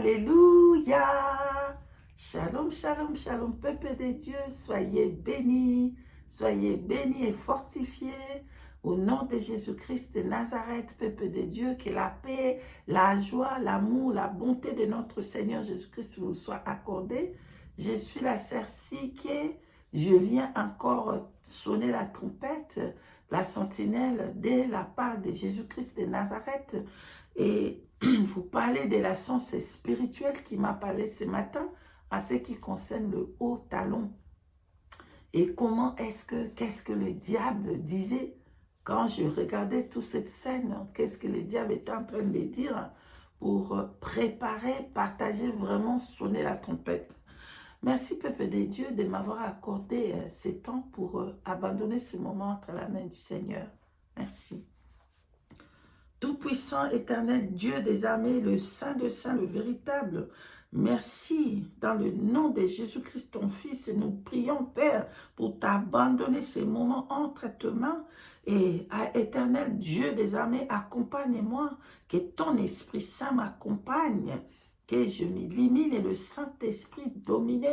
Alléluia. Shalom, shalom, shalom, peuple de Dieu. Soyez bénis et fortifiés. Au nom de Jésus-Christ de Nazareth, peuple de Dieu, que la paix, la joie, l'amour, la bonté de notre Seigneur Jésus-Christ vous soit accordée. Je suis la sœur Siké. Je viens encore sonner la trompette, la sentinelle de la part de Jésus-Christ de Nazareth. Et vous parlez de la science spirituelle qui m'a parlé ce matin à ce qui concerne le haut talon. Et comment qu'est-ce que le diable disait quand je regardais toute cette scène, qu'est-ce que le diable était en train de dire pour préparer, partager, vraiment sonner la trompette. Merci, peuple de Dieu, de m'avoir accordé ce temps pour abandonner ce moment entre la main du Seigneur. Merci. Tout-puissant, éternel, Dieu des armées, le Saint de Saints, le véritable, merci, dans le nom de Jésus-Christ, ton Fils, et nous prions, Père, pour t'abandonner ces moments entre tes mains, et éternel, Dieu des armées, accompagne-moi, que ton Esprit Saint m'accompagne, que je m'illumine et le Saint-Esprit domine.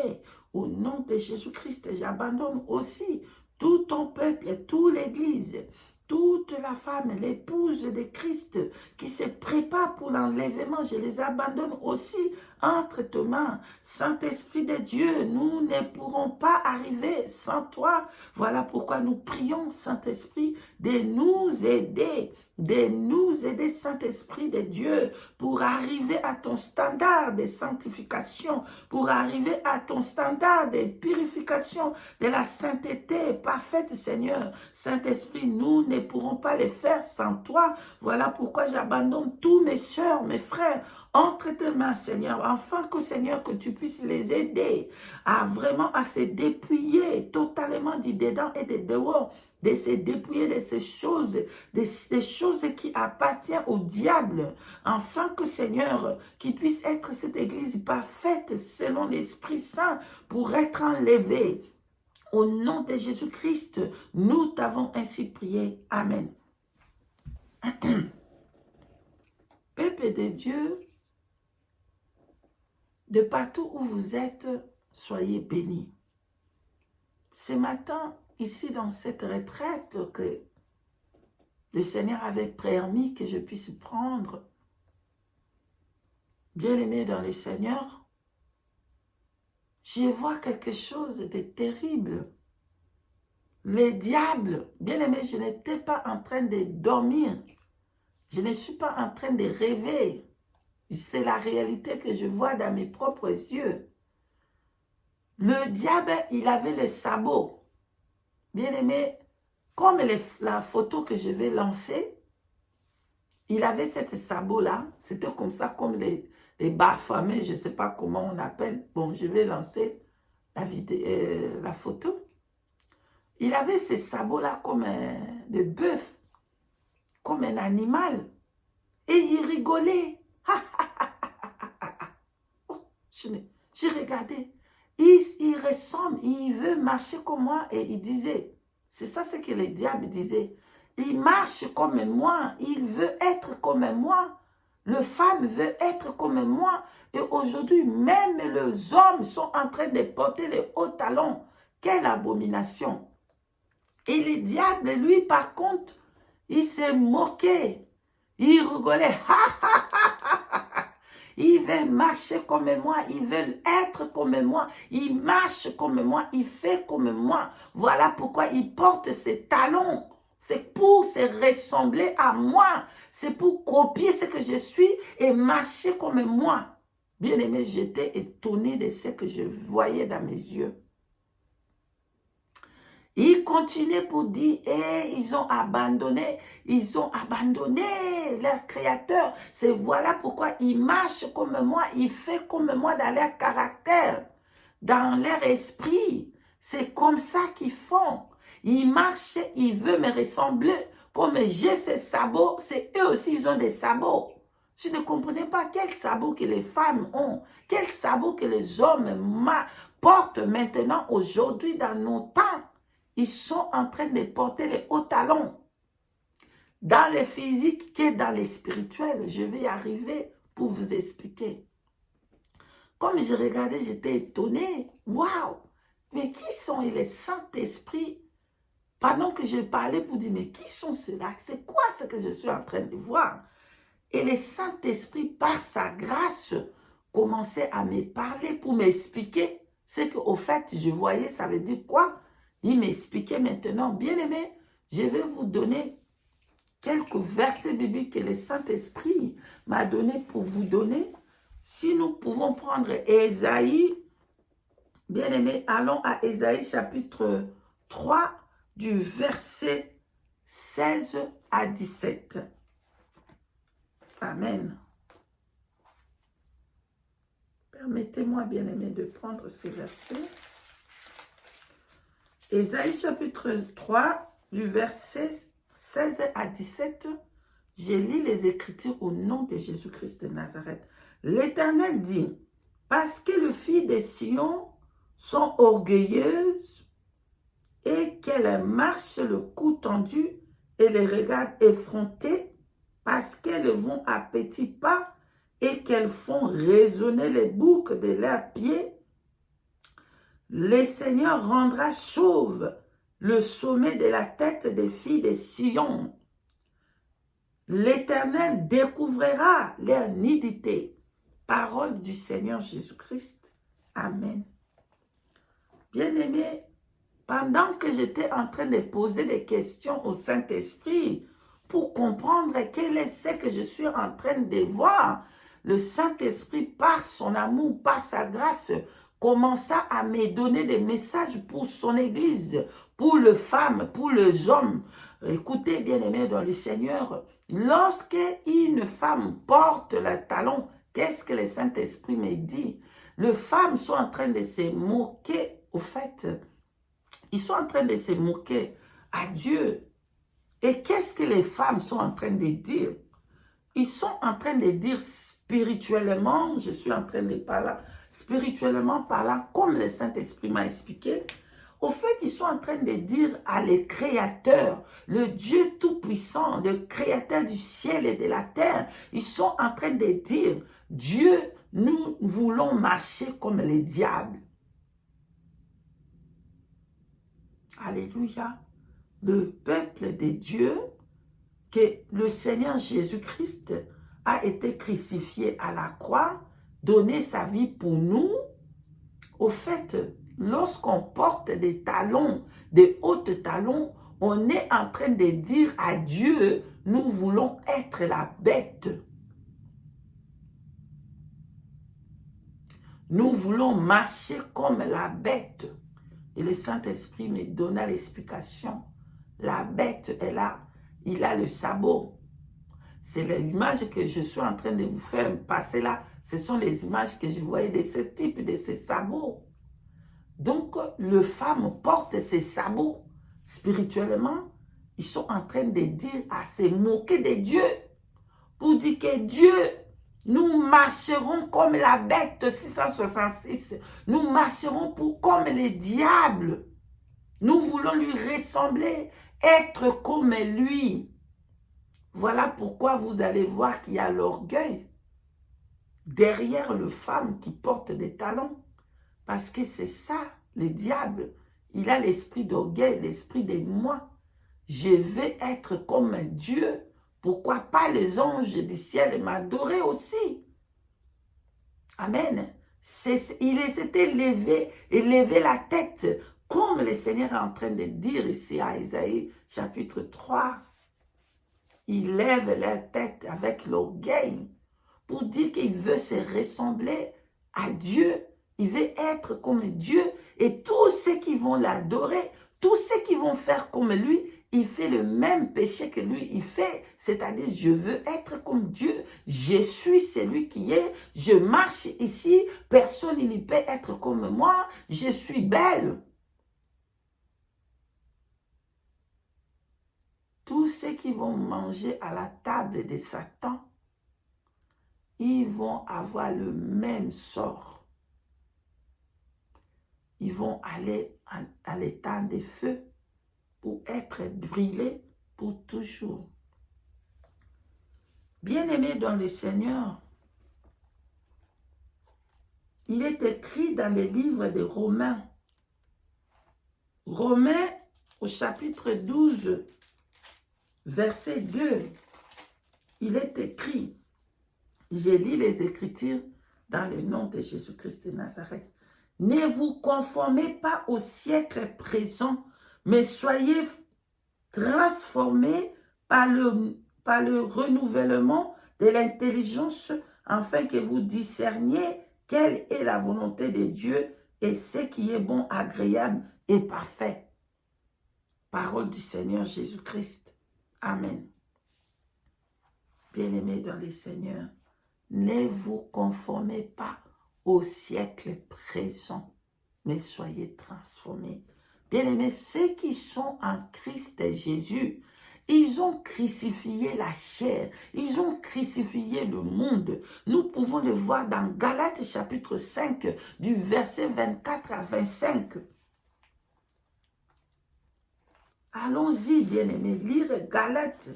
Au nom de Jésus-Christ, j'abandonne aussi tout ton peuple et toute l'Église, toute la femme, l'épouse de Christ qui se prépare pour l'enlèvement, je les abandonne aussi entre tes mains. Saint-Esprit de Dieu, nous ne pourrons pas arriver sans toi. Voilà pourquoi nous prions, Saint-Esprit, de nous aider, Saint-Esprit de Dieu, pour arriver à ton standard de sanctification, pour arriver à ton standard de purification, de la sainteté parfaite, Seigneur. Saint-Esprit, nous ne pourrons pas le faire sans toi. Voilà pourquoi j'abandonne tous mes soeurs, mes frères, entre tes mains, Seigneur, afin que, Seigneur, que tu puisses les aider à vraiment à se dépouiller totalement du dedans et du dehors, de se dépouiller de ces choses, des choses qui appartiennent au diable, afin que, Seigneur, qu'il puisse être cette église parfaite selon l'Esprit Saint pour être enlevée. Au nom de Jésus-Christ, nous t'avons ainsi prié. Amen. Peuple de Dieu, de partout où vous êtes, soyez bénis. Ce matin, ici dans cette retraite que le Seigneur avait permis que je puisse prendre, bien-aimé dans le Seigneur, je vois quelque chose de terrible. Le diable, bien-aimé, je n'étais pas en train de dormir. Je ne suis pas en train de rêver. C'est la réalité que je vois dans mes propres yeux. Le diable, il avait le sabot. Bien-aimé, comme la photo que je vais lancer, il avait cette sabot-là. C'était comme ça, comme les bafamés, je ne sais pas comment on appelle. Bon, je vais lancer la photo. Il avait ces sabots-là comme de bœuf, comme un animal. Et il rigolait. Oh, j'ai regardé. Il ressemble, il veut marcher comme moi. Et il disait, c'est ça ce que le diable disait. Il marche comme moi, il veut être comme moi. Le femme veut être comme moi. Et aujourd'hui, même les hommes sont en train de porter les hauts talons. Quelle abomination! Et le diable, lui, par contre, il s'est moqué. Il rigolait. Il veut marcher comme moi, il veut être comme moi, il marche comme moi, il fait comme moi. Voilà pourquoi il porte ses talons. C'est pour se ressembler à moi. C'est pour copier ce que je suis et marcher comme moi. Bien aimé, j'étais étonné de ce que je voyais dans mes yeux. Il continuait pour dire, ils ont abandonné leur créateur. C'est voilà pourquoi ils marchent comme moi, ils font comme moi dans leur caractère, dans leur esprit. C'est comme ça qu'ils font. Ils marchent, ils veulent me ressembler. Comme j'ai ces sabots, c'est eux aussi, ils ont des sabots. Je ne comprenais pas quels sabots que les femmes ont, quels sabots que les hommes portent maintenant, aujourd'hui, dans nos temps. Ils sont en train de porter les hauts talons. Dans le physique que dans le spirituel, je vais y arriver pour vous expliquer. Comme je regardais, j'étais étonnée. Waouh! Mais qui sont les Saint-Esprit? Pendant que je parlais pour dire, mais qui sont ceux-là? C'est quoi ce que je suis en train de voir? Et le Saint-Esprit, par sa grâce, commençait à me parler pour m'expliquer ce qu'au fait, je voyais, ça veut dire quoi? Il m'expliquait maintenant, bien-aimé, je vais vous donner quelques versets bibliques que le Saint-Esprit m'a donné pour vous donner. Si nous pouvons prendre Ésaïe, bien-aimé, allons à Ésaïe chapitre 3, du verset 16 à 17. Amen. Permettez-moi, bien-aimé, de prendre ces versets. Ésaïe chapitre 3, du verset 16 à 17, je lis les Écritures au nom de Jésus-Christ de Nazareth. L'Éternel dit, parce que les filles de Sion sont orgueilleuses et qu'elles marchent le cou tendu et les regards effrontés, parce qu'elles vont à petits pas et qu'elles font résonner les boucles de leurs pieds, le Seigneur rendra chauve le sommet de la tête des filles de Sion. L'Éternel découvrira leur nudité. Parole du Seigneur Jésus-Christ. Amen. Bien-aimés, pendant que j'étais en train de poser des questions au Saint-Esprit pour comprendre quel est ce que je suis en train de voir, le Saint-Esprit, par son amour, par sa grâce, commença à me donner des messages pour son Église, pour les femmes, pour les hommes. Écoutez, bien-aimés dans le Seigneur, lorsque une femme porte le talon, qu'est-ce que le Saint-Esprit me dit? Les femmes sont en train de se moquer, au fait. Ils sont en train de se moquer à Dieu. Et qu'est-ce que les femmes sont en train de dire? Ils sont en train de dire spirituellement, je suis en train de parler, spirituellement parlant, comme le Saint-Esprit m'a expliqué. Au fait, ils sont en train de dire à le Créateur, le Dieu Tout-Puissant, le Créateur du ciel et de la terre, ils sont en train de dire, Dieu, nous voulons marcher comme les diables. Alléluia. Le peuple de Dieu, que le Seigneur Jésus-Christ a été crucifié à la croix, donné sa vie pour nous. Au fait, lorsqu'on porte des talons, des hauts talons, on est en train de dire à Dieu, nous voulons être la bête. Nous voulons marcher comme la bête. Et le Saint-Esprit me donna l'explication. La bête est là, il a le sabot. C'est l'image que je suis en train de vous faire passer là. Ce sont les images que je voyais de ce type, de ces sabots. Donc, les femmes portent ces sabots. Spirituellement, ils sont en train de dire, à se moquer de Dieu. Pour dire que Dieu, nous marcherons comme la bête 666. Nous marcherons comme les diables. Nous voulons lui ressembler, être comme lui. Voilà pourquoi vous allez voir qu'il y a l'orgueil derrière les femmes qui portent des talons. Parce que c'est ça, le diable. Il a l'esprit d'orgueil, l'esprit de moi. Je vais être comme Dieu. Pourquoi pas les anges du ciel m'adorer aussi? Amen. Il s'était levé et levé la tête, comme le Seigneur est en train de dire ici à Ésaïe chapitre 3. Il lève la tête avec l'orgueil pour dire qu'il veut se ressembler à Dieu. Il veut être comme Dieu. Et tous ceux qui vont l'adorer, tous ceux qui vont faire comme lui, il fait le même péché que lui, il fait. C'est-à-dire, je veux être comme Dieu. Je suis celui qui est. Je marche ici. Personne ne peut être comme moi. Je suis belle. Tous ceux qui vont manger à la table de Satan, ils vont avoir le même sort. Ils vont aller à l'étang des feux pour être brûlés pour toujours. Bien-aimés dans le Seigneur, il est écrit dans les livres de Romains. Romains au chapitre 12, verset 2. Il est écrit, je lis les Écritures dans le nom de Jésus-Christ de Nazareth. Ne vous conformez pas au siècle présent, mais soyez transformés par le renouvellement de l'intelligence, afin que vous discerniez quelle est la volonté de Dieu et ce qui est bon, agréable et parfait. Parole du Seigneur Jésus-Christ. Amen. Bien-aimés dans le Seigneur, ne vous conformez pas au siècle présent, mais soyez transformés. Bien-aimés, ceux qui sont en Christ Jésus, ils ont crucifié la chair, ils ont crucifié le monde. Nous pouvons le voir dans Galates chapitre 5, du verset 24 à 25. Allons-y, bien-aimés, lire Galates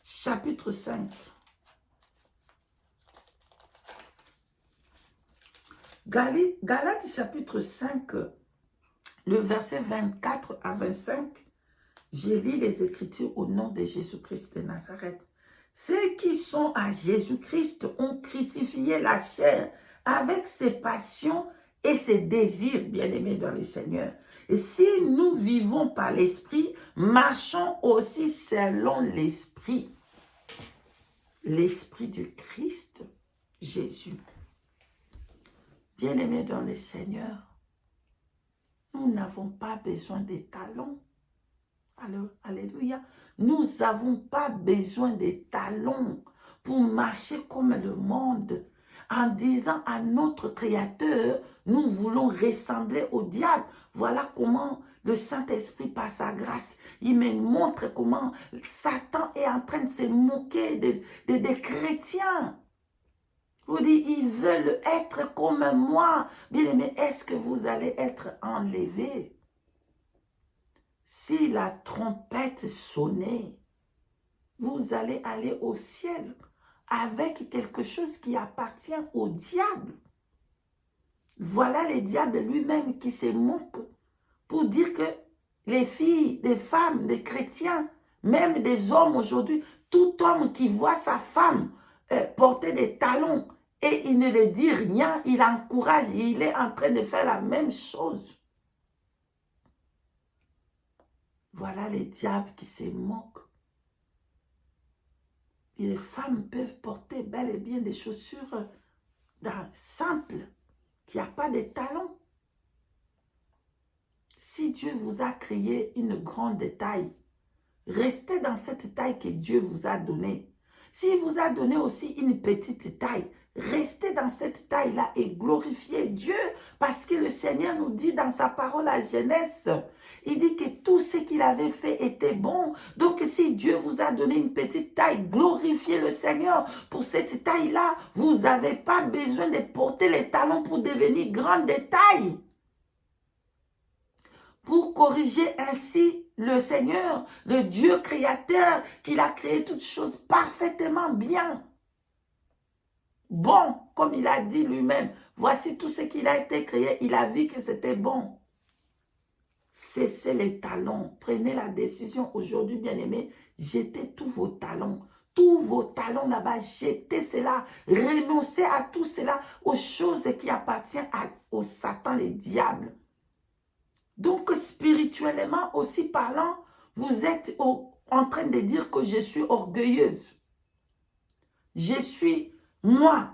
chapitre 5. Galates chapitre 5, le verset 24 à 25, je lis les Écritures au nom de Jésus-Christ de Nazareth. Ceux qui sont à Jésus-Christ ont crucifié la chair avec ses passions et ses désirs, bien-aimés dans le Seigneur. Et si nous vivons par l'Esprit, marchons aussi selon l'Esprit. L'Esprit du Christ, Jésus. Bien-aimés dans le Seigneur, nous n'avons pas besoin des talons. Alléluia. Nous n'avons pas besoin des talons pour marcher comme le monde. En disant à notre Créateur, nous voulons ressembler au diable. Voilà comment le Saint-Esprit, par sa grâce, il me montre comment Satan est en train de se moquer des chrétiens. Vous dites, ils veulent être comme moi. Bien-aimés, est-ce que vous allez être enlevés? Si la trompette sonnait, vous allez aller au ciel avec quelque chose qui appartient au diable. Voilà le diable lui-même qui se moque pour dire que les filles, les femmes, les chrétiens, même des hommes aujourd'hui, tout homme qui voit sa femme porter des talons et il ne le dit rien, il encourage, il est en train de faire la même chose. Voilà les diables qui se moquent. Et les femmes peuvent porter bel et bien des chaussures simples, qui n'ont pas de talons. Si Dieu vous a créé une grande taille, restez dans cette taille que Dieu vous a donnée. S'il vous a donné aussi une petite taille, restez dans cette taille-là et glorifiez Dieu, parce que le Seigneur nous dit dans sa parole à Genèse, il dit que tout ce qu'il avait fait était bon. Donc si Dieu vous a donné une petite taille, glorifiez le Seigneur. Pour cette taille-là, vous n'avez pas besoin de porter les talons pour devenir grande de taille. Pour corriger ainsi le Seigneur, le Dieu créateur, qu'il a créé toutes choses parfaitement bien. Bon, comme il a dit lui-même, voici tout ce qu'il a été créé, il a vu que c'était bon. Cessez les talons, prenez la décision aujourd'hui, bien-aimés, jetez tous vos talons. Tous vos talons là-bas, jetez cela, renoncez à tout cela, aux choses qui appartiennent au Satan, les diables. Donc, spirituellement aussi parlant, vous êtes en train de dire que je suis orgueilleuse. Je suis moi.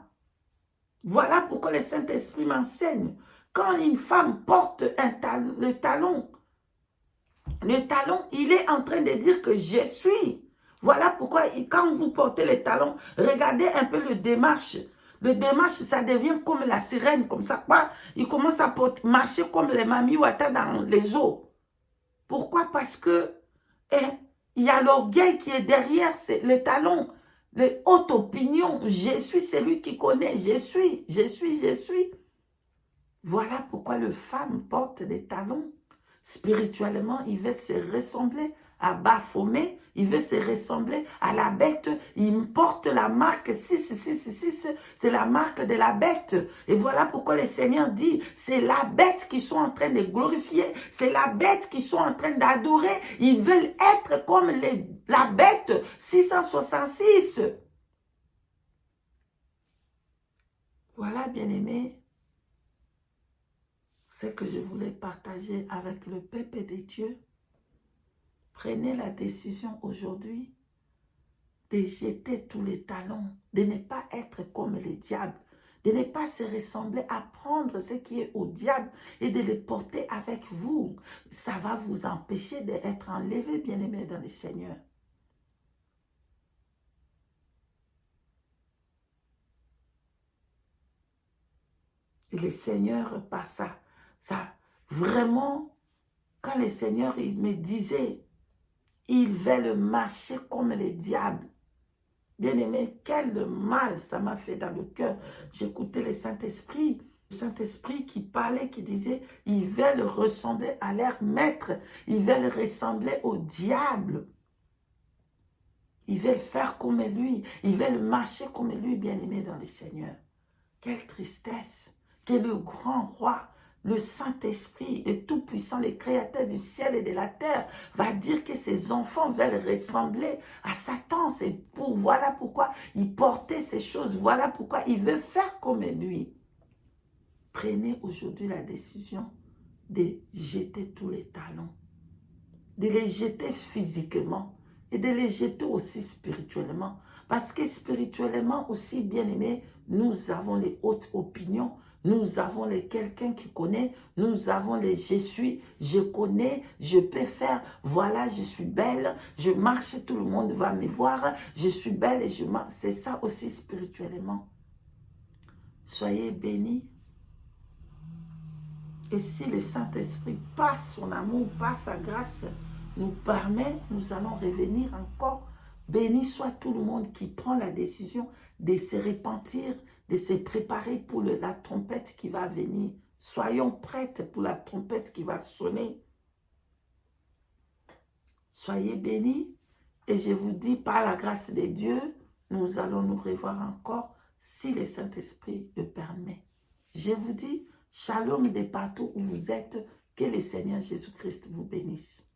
Voilà pourquoi le Saint-Esprit m'enseigne. Quand une femme porte le talon, il est en train de dire que je suis. Voilà pourquoi quand vous portez le talon, regardez un peu le démarche. Le démarche, ça devient comme la sirène, comme ça. Il commence à marcher comme les mamies Wata dans les eaux. Pourquoi? Parce que il y a l'orgueil qui est derrière le talon. Les hautes opinions. Je suis celui qui connaît. Je suis. Voilà pourquoi les femmes portent des talons. Spirituellement, ils veulent se ressembler à Baphomet. Il veut se ressembler à la bête. Il porte la marque 666. C'est la marque de la bête. Et voilà pourquoi le Seigneur dit, c'est la bête qu'ils sont en train de glorifier. C'est la bête qu'ils sont en train d'adorer. Ils veulent être comme la bête 666. Voilà, bien-aimés, ce que je voulais partager avec le peuple de Dieu. Prenez la décision aujourd'hui de jeter tous les talons, de ne pas être comme les diables, de ne pas se ressembler, à prendre ce qui est au diable et de le porter avec vous. Ça va vous empêcher d'être enlevé, bien-aimés dans le Seigneur. Et le Seigneur passa. Ça, vraiment, quand le Seigneur il me disait, ils veulent marcher comme les diables. Bien-aimé, quel mal ça m'a fait dans le cœur. J'écoutais le Saint-Esprit qui parlait, qui disait, ils veulent ressembler à leur maître, ils veulent ressembler au diable. Ils veulent faire comme lui, ils veulent marcher comme lui, bien-aimé dans le Seigneur. Quelle tristesse que le grand roi, le Saint-Esprit, le Tout-Puissant, le Créateur du ciel et de la terre, va dire que ses enfants veulent ressembler à Satan. Voilà pourquoi il portait ces choses. Voilà pourquoi il veut faire comme lui. Prenez aujourd'hui la décision de jeter tous les talons, de les jeter physiquement et de les jeter aussi spirituellement. Parce que spirituellement aussi, bien-aimés, nous avons les hautes opinions, nous avons les quelqu'un qui connaît, nous avons les je suis, je connais, je peux faire, voilà, je suis belle, je marche, tout le monde va me voir, je suis belle et je marche. C'est ça aussi spirituellement. Soyez bénis. Et si le Saint-Esprit, par son amour, par sa grâce, nous permet, nous allons revenir encore. Béni soit tout le monde qui prend la décision de se repentir, de se préparer pour la trompette qui va venir. Soyons prêtes pour la trompette qui va sonner. Soyez bénis. Et je vous dis, par la grâce de Dieu, nous allons nous revoir encore si le Saint-Esprit le permet. Je vous dis, shalom de partout où vous êtes, que le Seigneur Jésus-Christ vous bénisse.